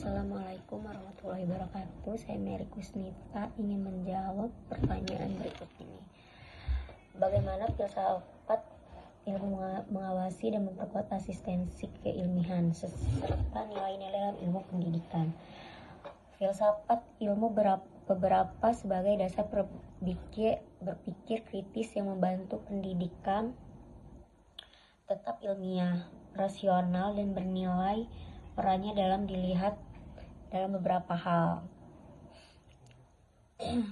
Assalamualaikum warahmatullahi wabarakatuh. Saya Mary Kusnita ingin menjawab pertanyaan berikut ini. Bagaimana filsafat ilmu mengawasi dan memperkuat asistensi keilmian serta nilai-nilai dalam ilmu pendidikan? Filsafat ilmu beberapa sebagai dasar berpikir kritis yang membantu pendidikan tetap ilmiah, rasional, dan bernilai. Perannya dalam dilihat dalam beberapa hal. 1.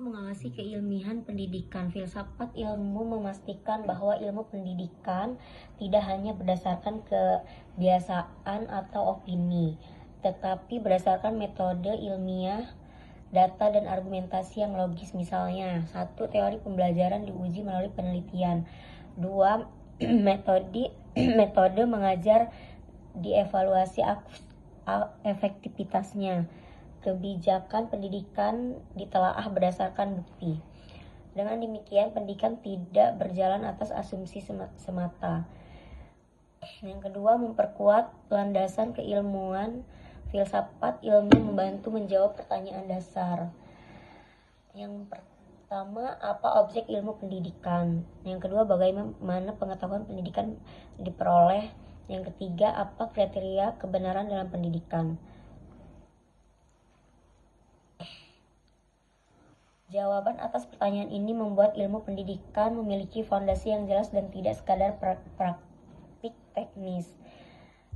Mengawasi keilmian pendidikan. Filsafat ilmu memastikan bahwa ilmu pendidikan tidak hanya berdasarkan kebiasaan atau opini, tetapi berdasarkan metode ilmiah, data, dan argumentasi yang logis. Misalnya, 1. Teori pembelajaran diuji melalui penelitian. 2. Metode mengajar dievaluasi efektivitasnya. Kebijakan pendidikan ditelaah berdasarkan bukti. Dengan demikian, pendidikan tidak berjalan atas asumsi semata. Yang kedua, memperkuat landasan keilmuan. Filsafat ilmu membantu menjawab pertanyaan dasar. Yang pertama, apa objek ilmu pendidikan? Yang kedua, bagaimana pengetahuan pendidikan diperoleh? Yang ketiga, apa kriteria kebenaran dalam pendidikan? Jawaban atas pertanyaan ini membuat ilmu pendidikan memiliki fondasi yang jelas dan tidak sekadar praktik teknis.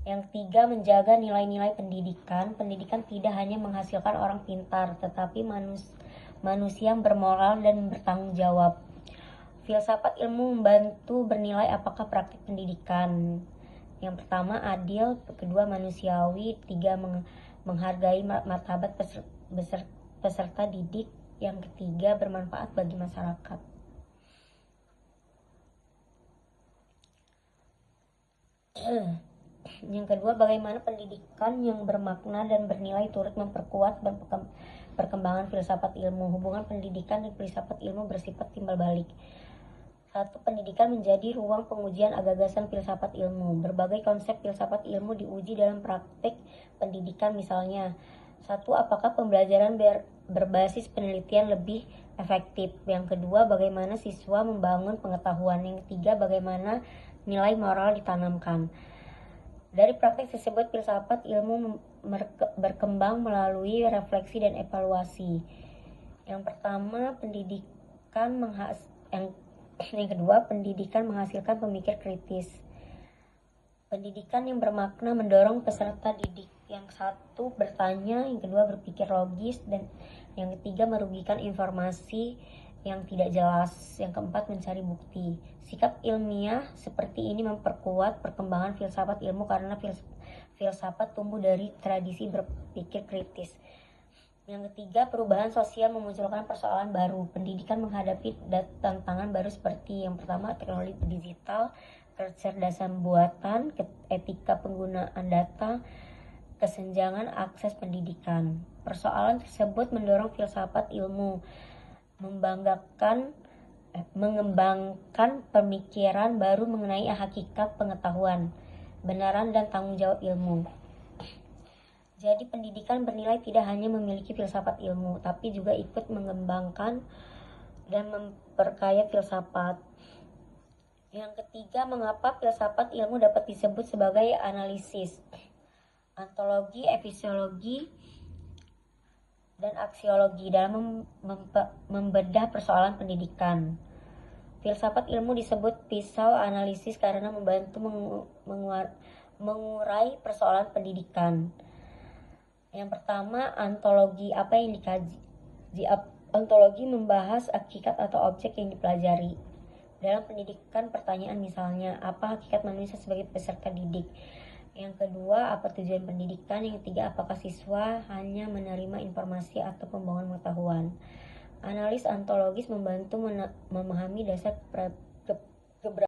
Yang ketiga, menjaga nilai-nilai pendidikan. Pendidikan tidak hanya menghasilkan orang pintar, tetapi manusia yang bermoral dan bertanggung jawab. Filsafat ilmu membantu bernilai apakah praktik pendidikan. Yang pertama, adil. Kedua, manusiawi. Tiga, menghargai martabat peserta didik. Yang ketiga, bermanfaat bagi masyarakat. Yang kedua, bagaimana pendidikan yang bermakna dan bernilai turut memperkuat dan perkembangan filsafat ilmu. Hubungan pendidikan dan filsafat ilmu bersifat timbal balik. 1. Pendidikan menjadi ruang pengujian gagasan filsafat ilmu. Berbagai konsep filsafat ilmu diuji dalam praktik pendidikan. Misalnya, 1. Apakah pembelajaran berbasis penelitian lebih efektif? Yang kedua, bagaimana siswa membangun pengetahuan? Yang ketiga, bagaimana nilai moral ditanamkan? Dari praktik tersebut, filsafat ilmu berkembang melalui refleksi dan evaluasi. Yang pertama, yang kedua, pendidikan menghasilkan pemikir kritis. Pendidikan yang bermakna mendorong peserta didik. Yang satu, bertanya. Yang kedua, berpikir logis. Dan yang ketiga, merugikan informasi yang tidak jelas. Yang keempat, mencari bukti. Sikap ilmiah seperti ini memperkuat perkembangan filsafat ilmu karena filsafat tumbuh dari tradisi berpikir kritis. Yang ketiga, perubahan sosial memunculkan persoalan baru. Pendidikan menghadapi tantangan baru seperti yang pertama, teknologi digital, kecerdasan buatan, etika penggunaan data, kesenjangan akses pendidikan. Persoalan tersebut mendorong filsafat ilmu mengembangkan pemikiran baru mengenai hakikat pengetahuan, kebenaran, dan tanggung jawab ilmu. Jadi pendidikan bernilai tidak hanya memiliki filsafat ilmu, tapi juga ikut mengembangkan dan memperkaya filsafat. Yang ketiga, mengapa filsafat ilmu dapat disebut sebagai analisis, ontologi, epistemologi, dan aksiologi dalam membedah persoalan pendidikan. Filsafat ilmu disebut pisau analisis karena membantu mengurai persoalan pendidikan. Yang pertama, ontologi. Apa yang dikaji? Ontologi membahas hakikat atau objek yang dipelajari. Dalam pendidikan, pertanyaan misalnya, apa hakikat manusia sebagai peserta didik? Yang kedua, apa tujuan pendidikan? Yang ketiga, apakah siswa hanya menerima informasi atau pembangunan pengetahuan? Analis ontologis membantu memahami dasar